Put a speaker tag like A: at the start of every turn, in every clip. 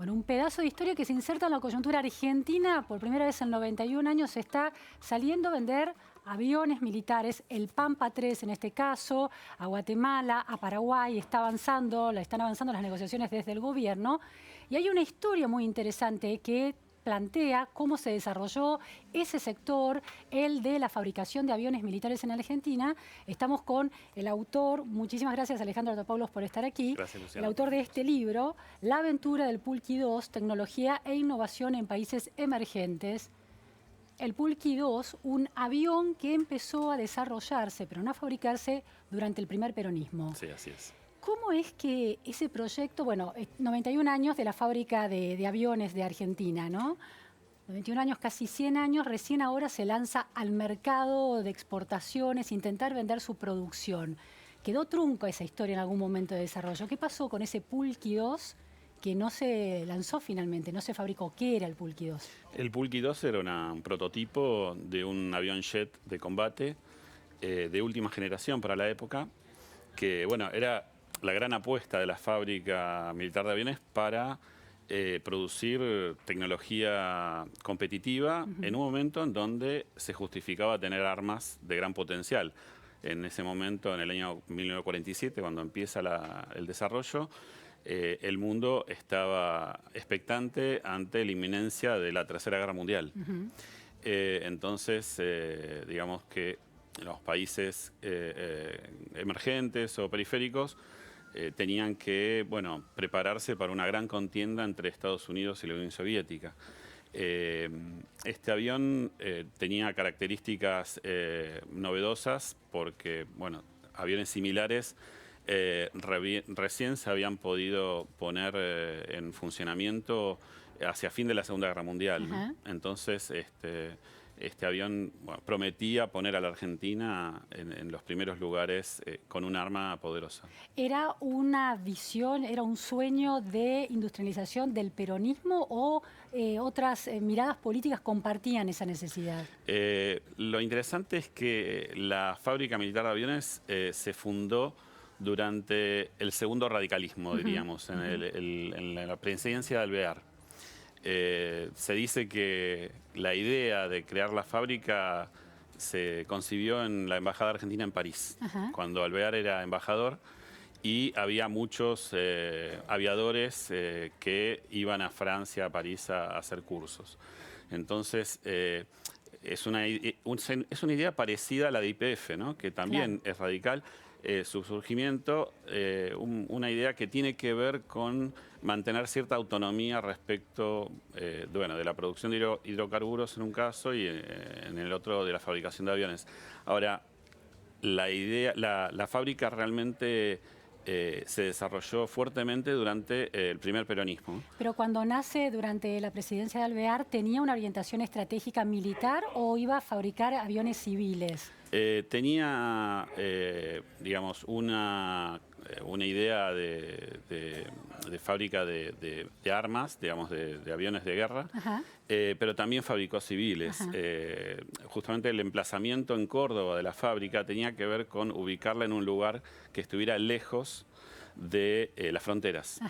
A: Bueno, un pedazo de historia que se inserta en la coyuntura argentina. Por primera vez en 91 años se está saliendo a vender aviones militares, el Pampa 3 en este caso, a Guatemala, a Paraguay. Están avanzando las negociaciones desde el gobierno. Y hay una historia muy interesante que plantea cómo se desarrolló ese sector, el de la fabricación de aviones militares en Argentina. Estamos con el autor, muchísimas gracias Alejandro Topoulos por estar aquí.
B: Gracias, Luciano.
A: El autor de este libro, La aventura del Pulqui 2, tecnología e innovación en países emergentes. El Pulqui 2, un avión que empezó a desarrollarse, pero no a fabricarse, durante el primer peronismo.
B: Sí, así es.
A: ¿Cómo es que ese proyecto, bueno, 91 años de la fábrica de aviones de Argentina, ¿no? 91 años, casi 100 años, recién ahora se lanza al mercado de exportaciones, intentar vender su producción. ¿Quedó trunca esa historia en algún momento de desarrollo? ¿Qué pasó con ese Pulqui 2 que no se lanzó finalmente, no se fabricó? ¿Qué era el Pulqui 2?
B: El Pulqui 2 era un prototipo de un avión jet de combate de última generación para la época, que bueno, era la gran apuesta de la fábrica militar de aviones para producir tecnología competitiva en un momento en donde se justificaba tener armas de gran potencial. En ese momento, en el año 1947, cuando empieza el desarrollo, el mundo estaba expectante ante la inminencia de la Tercera Guerra Mundial. Entonces, digamos que los países emergentes o periféricos tenían que, bueno, prepararse para una gran contienda entre Estados Unidos y la Unión Soviética. Este avión tenía características novedosas porque, bueno, aviones similares recién se habían podido poner en funcionamiento hacia fin de la Segunda Guerra Mundial, ¿no? Entonces, este avión, bueno, prometía poner a la Argentina en los primeros lugares con un arma poderosa.
A: ¿Era una visión, era un sueño de industrialización del peronismo o otras miradas políticas compartían esa necesidad?
B: Lo interesante es que la fábrica militar de aviones se fundó durante el segundo radicalismo, diríamos, en la presidencia de Alvear. Se dice que la idea de crear la fábrica se concibió en la Embajada Argentina en París, cuando Alvear era embajador, y había muchos aviadores que iban a Francia, a París, a hacer cursos. Entonces, es una idea parecida a la de YPF, ¿no? Que también es radical. Su surgimiento, una idea que tiene que ver con mantener cierta autonomía respecto bueno, de la producción de hidrocarburos en un caso y en el otro de la fabricación de aviones. Ahora, la fábrica realmente se desarrolló fuertemente durante el primer peronismo.
A: Pero cuando nace durante la presidencia de Alvear, ¿tenía una orientación estratégica militar o iba a fabricar aviones civiles?
B: Tenía, digamos, una idea de fábrica de armas, digamos, de aviones de guerra, pero también fabricó civiles. Justamente el emplazamiento en Córdoba de la fábrica tenía que ver con ubicarla en un lugar que estuviera lejos de las fronteras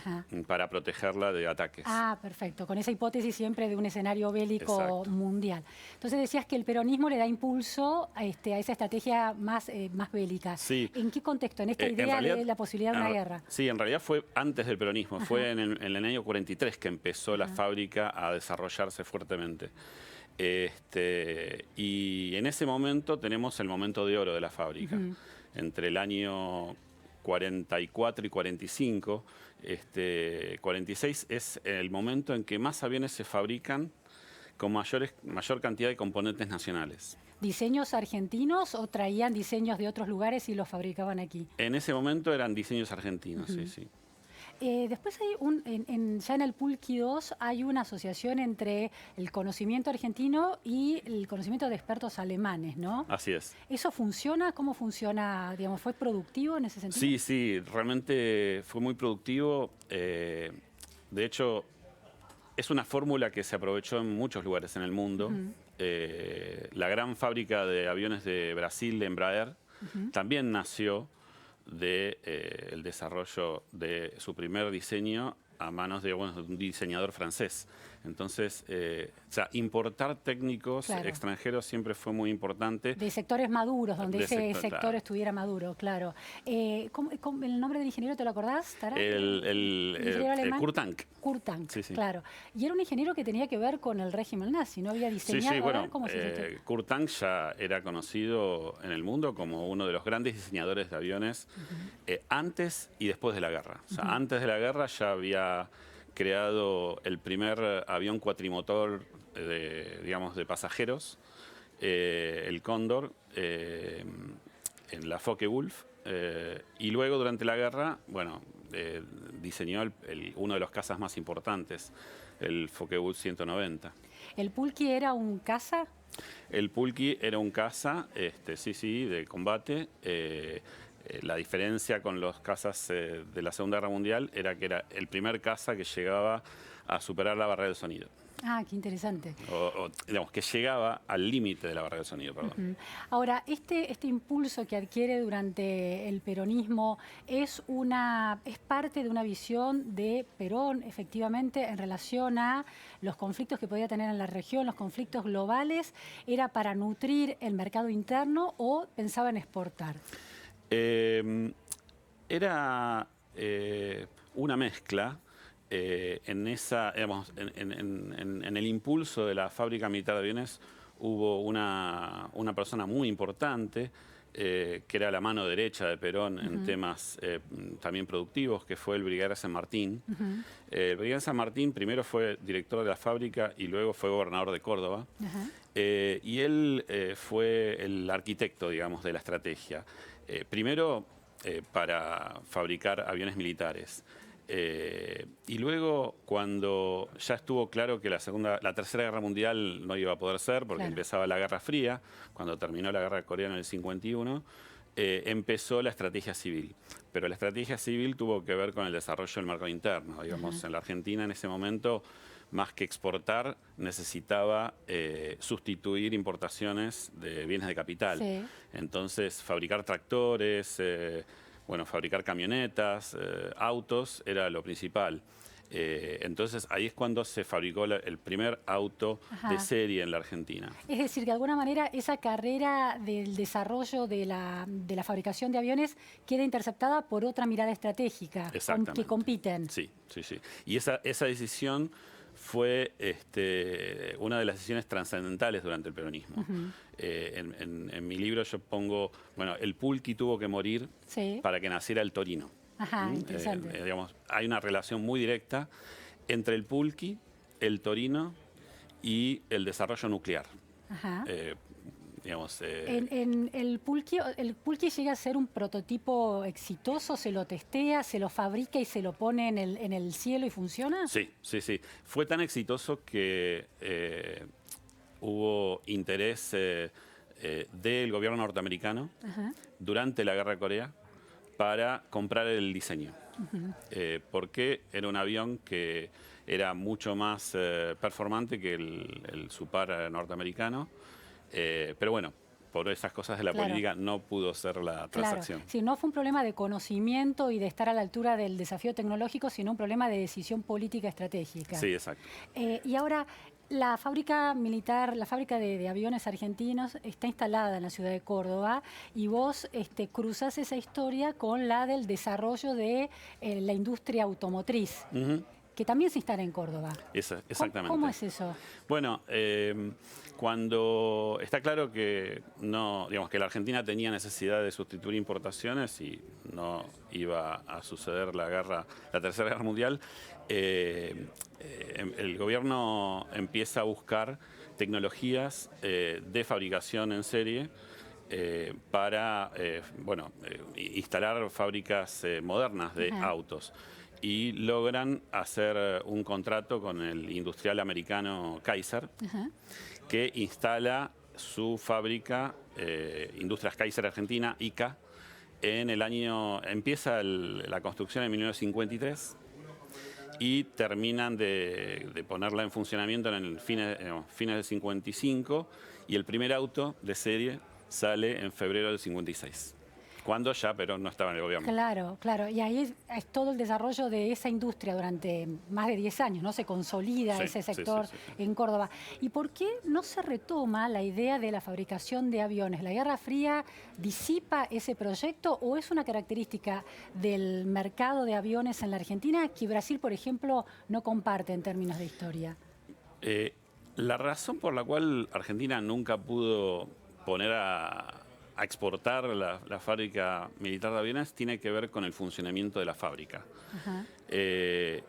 B: para protegerla de ataques.
A: Ah, perfecto. Con esa hipótesis siempre de un escenario bélico mundial. Entonces decías que el peronismo le da impulso a esa estrategia más bélica.
B: Sí.
A: ¿En qué contexto? ¿En esta idea de la posibilidad de una guerra?
B: Sí, en realidad fue antes del peronismo. Fue en el año 43 que empezó la fábrica a desarrollarse fuertemente. Y en ese momento tenemos el momento de oro de la fábrica. Entre el año 44 y 45, 46 es el momento en que más aviones se fabrican con mayor cantidad de componentes nacionales.
A: ¿Diseños argentinos o traían diseños de otros lugares y los fabricaban aquí?
B: En ese momento eran diseños argentinos, sí, sí.
A: Después hay ya en el Pulqui 2 hay una asociación entre el conocimiento argentino y el conocimiento de expertos alemanes, ¿no?
B: Así es.
A: ¿Eso funciona? ¿Cómo funciona? Digamos, ¿fue productivo en ese sentido?
B: Sí, sí, realmente fue muy productivo. De hecho, es una fórmula que se aprovechó en muchos lugares en el mundo. La gran fábrica de aviones de Brasil, Embraer, también nació del desarrollo de su primer diseño a manos de, bueno, de un diseñador francés. Entonces, o sea, importar técnicos extranjeros siempre fue muy importante.
A: De sectores maduros, donde ese sector
B: claro.
A: estuviera maduro, claro. ¿El nombre del ingeniero te lo acordás, Tarak?
B: Kurt Tank.
A: Kurt Tank,
B: sí, sí.
A: claro. Y era un ingeniero que tenía que ver con el régimen nazi, ¿no? Había diseñado...
B: Sí, sí, bueno,
A: ¿cómo es esto?
B: Kurt Tank ya era conocido en el mundo como uno de los grandes diseñadores de aviones antes y después de la guerra. O sea, antes de la guerra ya había creado el primer avión cuatrimotor digamos, de pasajeros, el Cóndor, en la Focke-Wulf, y luego durante la guerra, bueno, diseñó uno de los cazas más importantes, el Focke-Wulf 190.
A: ¿El Pulqui era un caza?
B: El Pulqui era un caza, sí, de combate. La diferencia con los cazas de la Segunda Guerra Mundial era que era el primer caza que llegaba a superar la barrera del sonido.
A: Ah, qué interesante.
B: Digamos, que llegaba al límite de la barrera del sonido, perdón.
A: Ahora, este impulso que adquiere durante el peronismo es parte de una visión de Perón, efectivamente, en relación a los conflictos que podía tener en la región, los conflictos globales. ¿Era para nutrir el mercado interno o pensaba en exportar?
B: Era una mezcla. En el impulso de la fábrica militar de aviones hubo una persona muy importante que era la mano derecha de Perón en temas también productivos, que fue el brigadier San Martín. El brigadier San Martín primero fue director de la fábrica y luego fue gobernador de Córdoba. Y él fue el arquitecto, digamos, de la estrategia. Primero para fabricar aviones militares. Y luego, cuando ya estuvo claro que la Tercera Guerra Mundial no iba a poder ser, porque empezaba la Guerra Fría, cuando terminó la Guerra Coreana en el 51, empezó la estrategia civil. Pero la estrategia civil tuvo que ver con el desarrollo del mercado interno. Digamos, en la Argentina en ese momento, más que exportar, necesitaba sustituir importaciones de bienes de capital. Entonces, fabricar tractores... bueno, fabricar camionetas, autos, era lo principal. Entonces, ahí es cuando se fabricó el primer auto de serie en la Argentina.
A: Es decir, que de alguna manera esa carrera del desarrollo de la fabricación de aviones queda interceptada por otra mirada estratégica, que compiten.
B: Sí, sí, sí. Y esa decisión fue una de las decisiones trascendentales durante el peronismo. En mi libro yo pongo, bueno, el Pulqui tuvo que morir para que naciera el Torino.
A: Interesante.
B: Digamos, hay una relación muy directa entre el Pulqui, el Torino y el desarrollo nuclear. Digamos,
A: ¿El Pulqui llega a ser un prototipo exitoso? ¿Se lo testea, se lo fabrica y se lo pone en el cielo y funciona?
B: Sí, sí, sí. Fue tan exitoso que hubo interés del gobierno norteamericano durante la Guerra de Corea para comprar el diseño. Porque era un avión que era mucho más performante que el Supar norteamericano. Pero bueno, por esas cosas de la política no pudo ser la transacción.
A: Sí, no fue un problema de conocimiento y de estar a la altura del desafío tecnológico, sino un problema de decisión política estratégica.
B: Sí, exacto.
A: Y ahora, la fábrica militar, la fábrica de aviones argentinos está instalada en la ciudad de Córdoba y vos cruzás esa historia con la del desarrollo de la industria automotriz. Que también se instala en Córdoba.
B: Exactamente.
A: ¿Cómo es eso?
B: Bueno, cuando está claro que digamos que la Argentina tenía necesidad de sustituir importaciones y no iba a suceder la Tercera Guerra Mundial, el gobierno empieza a buscar tecnologías de fabricación en serie para instalar fábricas modernas de autos. Y logran hacer un contrato con el industrial americano Kaiser, que instala su fábrica, Industrias Kaiser Argentina, ICA, empieza la construcción en 1953 y terminan de ponerla en funcionamiento en el fines del 55, y el primer auto de serie sale en febrero del 56. Cuando ya Perón no estaba en el gobierno.
A: Claro, claro. Y ahí es todo el desarrollo de esa industria durante más de 10 años, ¿no? Se consolida
B: Sí,
A: ese
B: sí,
A: sector
B: sí, sí.
A: en Córdoba. ¿Y por qué no se retoma la idea de la fabricación de aviones? ¿La Guerra Fría disipa ese proyecto o es una característica del mercado de aviones en la Argentina que Brasil, por ejemplo, no comparte en términos de historia?
B: Eh, la razón por la cual Argentina nunca pudo poner a exportar la fábrica militar de aviones tiene que ver con el funcionamiento de la fábrica.
A: Ajá.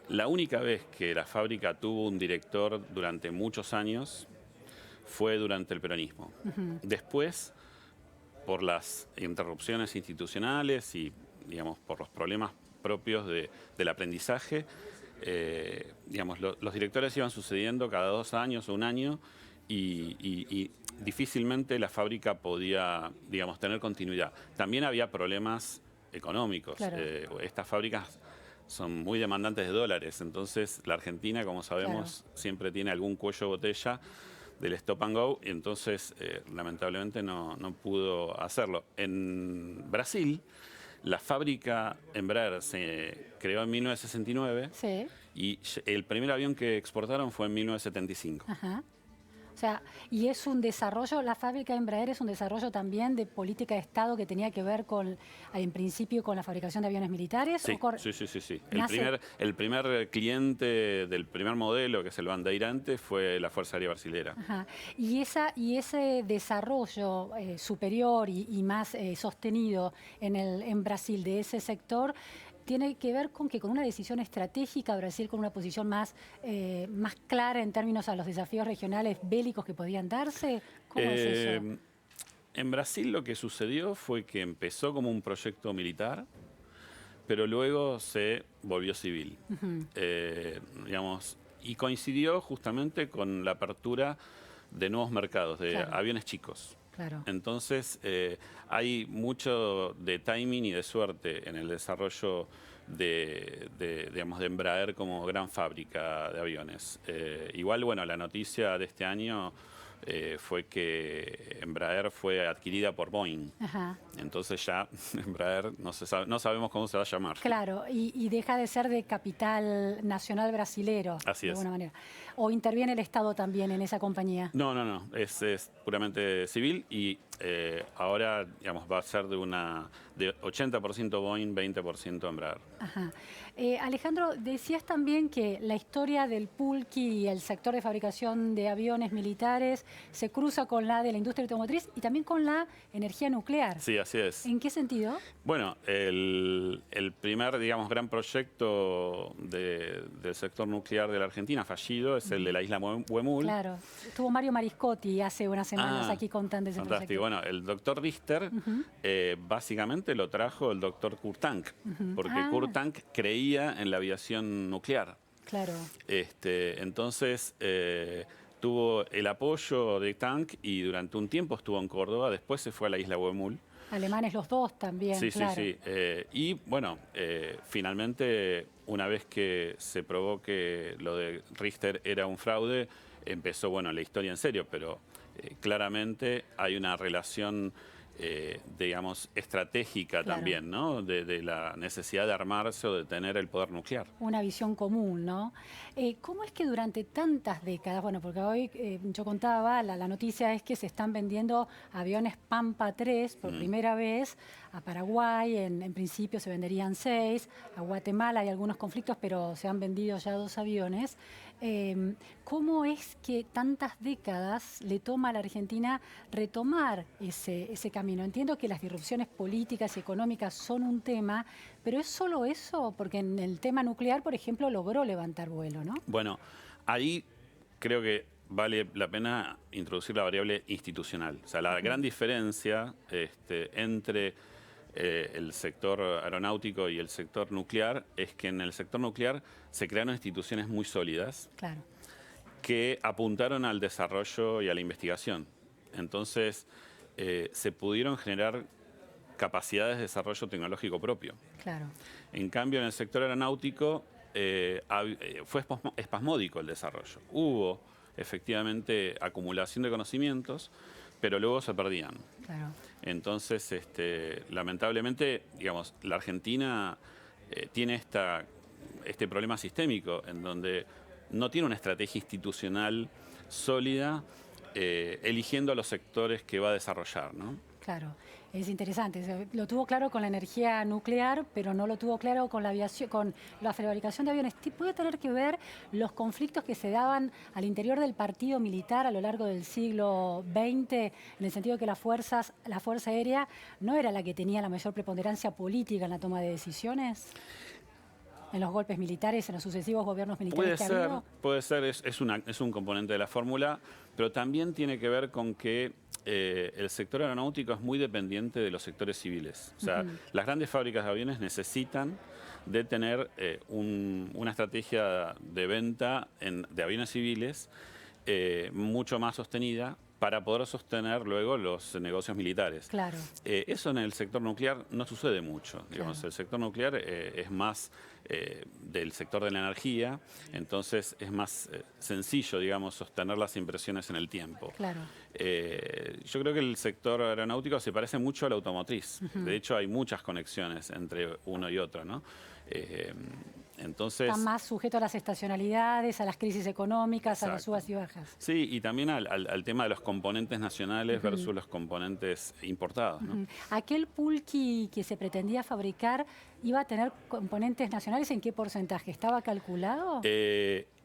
B: La única vez que la fábrica tuvo un director durante muchos años fue durante el peronismo. Después, por las interrupciones institucionales y, digamos, por los problemas propios del aprendizaje, digamos, los directores iban sucediendo cada 2 años o un año y difícilmente la fábrica podía, digamos, tener continuidad. También había problemas económicos.
A: Claro.
B: Estas fábricas son muy demandantes de dólares, entonces la Argentina, como sabemos, siempre tiene algún cuello de botella del stop and go, y entonces lamentablemente no pudo hacerlo. En Brasil, la fábrica Embraer se creó en 1969
A: Sí.
B: y el primer avión que exportaron fue en 1975.
A: Ajá. O sea, y es un desarrollo, la fábrica de Embraer es un desarrollo también de política de Estado que tenía que ver con, en principio, con la fabricación de aviones militares.
B: Sí,
A: ¿O
B: sí.
A: nace-
B: El primer cliente del primer modelo, que es el Bandeirante, fue la Fuerza Aérea Brasilera.
A: Ajá. Y ese desarrollo superior y más sostenido en Brasil de ese sector tiene que ver con que con una decisión estratégica, Brasil con una posición más clara en términos a los desafíos regionales bélicos que podían darse. ¿Cómo es eso?
B: En Brasil lo que sucedió fue que empezó como un proyecto militar, pero luego se volvió civil. Digamos, y coincidió justamente con la apertura de nuevos mercados, de
A: Claro.
B: aviones chicos.
A: Claro.
B: Entonces, hay mucho de timing y de suerte en el desarrollo digamos, de Embraer como gran fábrica de aviones. Igual, bueno, la noticia de este año fue que Embraer fue adquirida por Boeing.
A: Ajá.
B: Entonces ya Embraer no sabemos cómo se va a llamar.
A: Claro, y deja de ser de capital nacional brasilero,
B: Así
A: de
B: es.
A: alguna manera. ¿O interviene el Estado también en esa compañía?
B: No, es puramente civil y ahora, digamos, va a ser de 80% Boeing, 20% Embraer.
A: Ajá. Alejandro, decías también que la historia del pulqui y el sector de fabricación de aviones militares se cruza con la de la industria automotriz y también con la energía nuclear.
B: Sí, así es.
A: ¿En qué sentido?
B: Bueno, el primer, digamos, gran proyecto del sector nuclear de la Argentina fallido es el de la isla Huemul.
A: Claro, estuvo Mario Mariscotti hace unas semanas aquí contando ese
B: fantástico.
A: proyecto.
B: Bueno, el doctor Richter básicamente lo trajo el doctor Kurt Tank, porque Kurt Tank creía en la aviación nuclear.
A: Claro.
B: Entonces tuvo el apoyo de Tank y durante un tiempo estuvo en Córdoba, después se fue a la isla Huemul.
A: Alemanes los dos también,
B: Sí,
A: claro.
B: sí. Y bueno, finalmente, una vez que se probó que lo de Richter era un fraude, empezó, bueno, la historia en serio, pero claramente hay una relación, digamos, estratégica
A: Claro.
B: también, ¿no? De la necesidad de armarse o de tener el poder nuclear.
A: Una visión común, ¿no? ¿Cómo es que durante tantas décadas, bueno, porque hoy yo contaba, la noticia es que se están vendiendo aviones Pampa 3 por primera vez a Paraguay, en principio se venderían 6, a Guatemala hay algunos conflictos, pero se han vendido ya 2 aviones. ¿Cómo es que tantas décadas le toma a la Argentina retomar ese camino? Entiendo que las disrupciones políticas y económicas son un tema, pero ¿es solo eso? Porque en el tema nuclear, por ejemplo, logró levantar vuelo, ¿no?
B: Bueno, ahí creo que vale la pena introducir la variable institucional. O sea, la gran diferencia entre el sector aeronáutico y el sector nuclear es que en el sector nuclear se crearon instituciones muy sólidas.
A: Claro.
B: Que apuntaron al desarrollo y a la investigación. Entonces, se pudieron generar capacidades de desarrollo tecnológico propio.
A: Claro.
B: En cambio, en el sector aeronáutico fue espasmódico el desarrollo. Hubo efectivamente acumulación de conocimientos, pero luego se perdían.
A: Claro.
B: Entonces, lamentablemente, digamos, la Argentina tiene este problema sistémico en donde no tiene una estrategia institucional sólida, eligiendo a los sectores que va a desarrollar, ¿no?
A: Claro, es interesante. Lo tuvo claro con la energía nuclear, pero no lo tuvo claro con la aviación, con la fabricación de aviones. ¿Puede tener que ver los conflictos que se daban al interior del partido militar a lo largo del siglo XX, en el sentido de que la Fuerza Aérea no era la que tenía la mayor preponderancia política en la toma de decisiones? ¿En los golpes militares, en los sucesivos gobiernos militares que ha habido?
B: Puede ser, es un componente de la fórmula, pero también tiene que ver con que el sector aeronáutico es muy dependiente de los sectores civiles. O sea, las grandes fábricas de aviones necesitan de tener una estrategia de venta de aviones civiles mucho más sostenida para poder sostener luego los negocios militares.
A: Claro.
B: Eso en el sector nuclear no sucede mucho. Digamos,
A: Claro.
B: el sector nuclear es más del sector de la energía, entonces es más sencillo, digamos, sostener las impresiones en el tiempo.
A: Claro.
B: Yo creo que el sector aeronáutico se parece mucho a la automotriz. De hecho, hay muchas conexiones entre uno y otro, ¿no? Entonces,
A: está más sujeto a las estacionalidades, a las crisis económicas, exacto, a las subas y bajas.
B: Sí, y también al tema de los componentes nacionales versus los componentes importados, ¿no?
A: ¿Aquel pulqui que se pretendía fabricar iba a tener componentes nacionales? ¿En qué porcentaje? ¿Estaba calculado?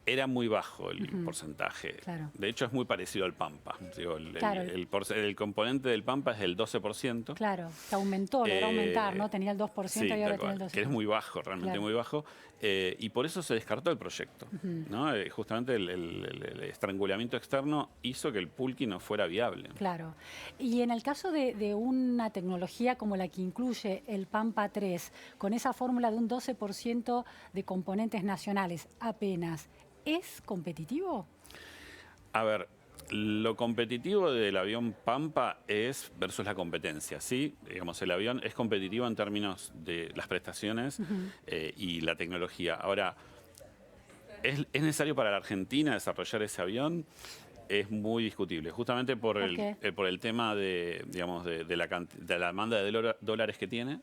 B: Era muy bajo el porcentaje.
A: Claro.
B: De hecho, es muy parecido al Pampa. Digo,
A: claro.
B: el componente del Pampa es el 12%.
A: Claro, que aumentó, logró aumentar, ¿no? Tenía el 2%
B: sí,
A: y ahora tiene el 12%.
B: Que es muy bajo, realmente claro, muy bajo. Y por eso se descartó el proyecto, ¿no? Justamente el estrangulamiento externo hizo que el pulqui no fuera viable.
A: Claro. Y en el caso de una tecnología como la que incluye el Pampa 3, con esa fórmula de un 12% de componentes nacionales apenas, ¿es competitivo?
B: A ver, lo competitivo del avión Pampa es versus la competencia, ¿sí? Digamos, el avión es competitivo en términos de las prestaciones y la tecnología. Ahora, ¿es necesario para la Argentina desarrollar ese avión? Es muy discutible, justamente por el tema de, digamos, de la demanda de dólares que tiene.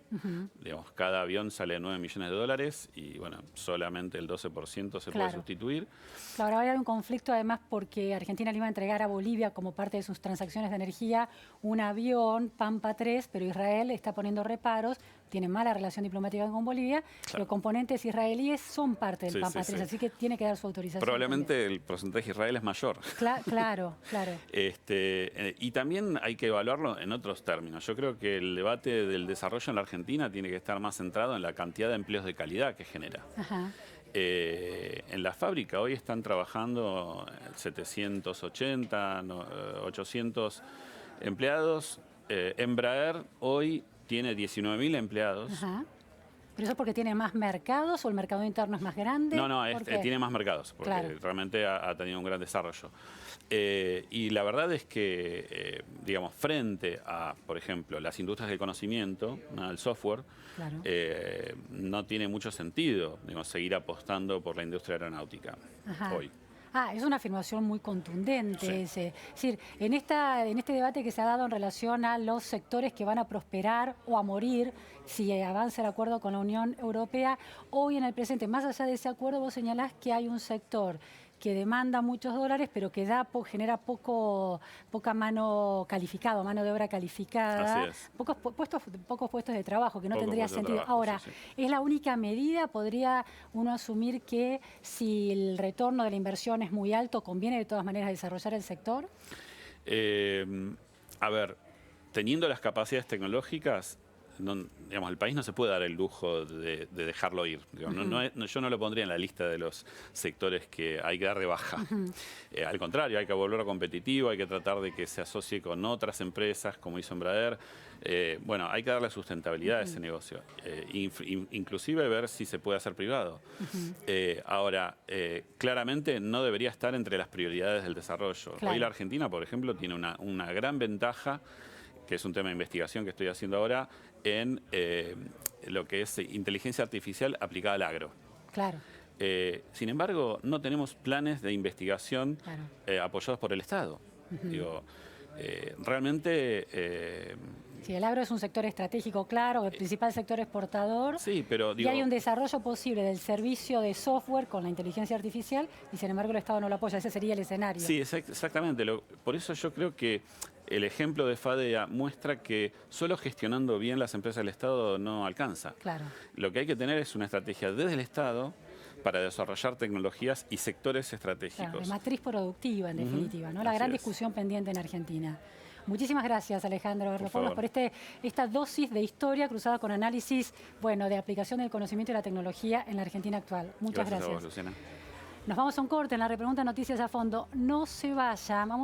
B: Digamos, cada avión sale 9 millones de dólares y bueno, solamente el 12% se puede sustituir.
A: Claro, ahora hay un conflicto además porque Argentina le iba a entregar a Bolivia como parte de sus transacciones de energía un avión Pampa 3, pero Israel está poniendo reparos, tiene mala relación diplomática con Bolivia, pero componentes israelíes son parte del Pampa 3, así que tiene que dar su autorización.
B: Probablemente
A: también.
B: El porcentaje de Israel es mayor.
A: Claro.
B: Y también hay que evaluarlo en otros términos. Yo creo que el debate del desarrollo en la Argentina tiene que estar más centrado en la cantidad de empleos de calidad que genera. En la fábrica hoy están trabajando 780, 800 empleados. Embraer hoy tiene 19.000 empleados.
A: ¿Pero eso es porque tiene más mercados o el mercado interno es más grande?
B: No, tiene más mercados, porque realmente ha tenido un gran desarrollo. Y la verdad es que, digamos, frente a, por ejemplo, las industrias del conocimiento, el software, no tiene mucho sentido, digamos, seguir apostando por la industria aeronáutica hoy.
A: Es una afirmación muy contundente. Es decir, en este debate que se ha dado en relación a los sectores que van a prosperar o a morir si avanza el acuerdo con la Unión Europea, hoy en el presente, más allá de ese acuerdo, vos señalás que hay un sector que demanda muchos dólares, pero que genera poca mano calificada, mano de obra calificada, pocos puestos de trabajo, que no tendría sentido. Ahora, ¿es la única medida? ¿Podría uno asumir que si el retorno de la inversión es muy alto, conviene de todas maneras desarrollar el sector?
B: A ver, teniendo las capacidades tecnológicas, digamos, el país no se puede dar el lujo de dejarlo ir. Digamos, yo no lo pondría en la lista de los sectores que hay que dar de baja. Al contrario, hay que volverlo competitivo, hay que tratar de que se asocie con otras empresas, como hizo Embraer. Bueno, hay que darle sustentabilidad a ese negocio. Inclusive ver si se puede hacer privado. Ahora, claramente no debería estar entre las prioridades del desarrollo. Hoy la Argentina, por ejemplo, tiene una gran ventaja, que es un tema de investigación que estoy haciendo ahora, en lo que es inteligencia artificial aplicada al agro. Sin embargo, no tenemos planes de investigación apoyados por el Estado. Digo, realmente...
A: Sí, el agro es un sector estratégico, claro, el principal sector exportador.
B: Sí, pero digo,
A: y hay un desarrollo posible del servicio de software con la inteligencia artificial y sin embargo el Estado no lo apoya. Ese sería el escenario.
B: Sí, exactamente. Por eso yo creo que el ejemplo de FADEA muestra que solo gestionando bien las empresas del Estado no alcanza.
A: Claro.
B: Lo que hay que tener es una estrategia desde el Estado para desarrollar tecnologías y sectores estratégicos.
A: Claro, de matriz productiva, en definitiva, ¿no? La gran discusión pendiente en Argentina. Muchísimas gracias, Alejandro Berropueblos, por esta dosis de historia cruzada con análisis, bueno, de aplicación del conocimiento y la tecnología en la Argentina actual. Muchas gracias.
B: A vos, Luciana.
A: Nos vamos a un corte en la repregunta Noticias a Fondo. No se vaya, vamos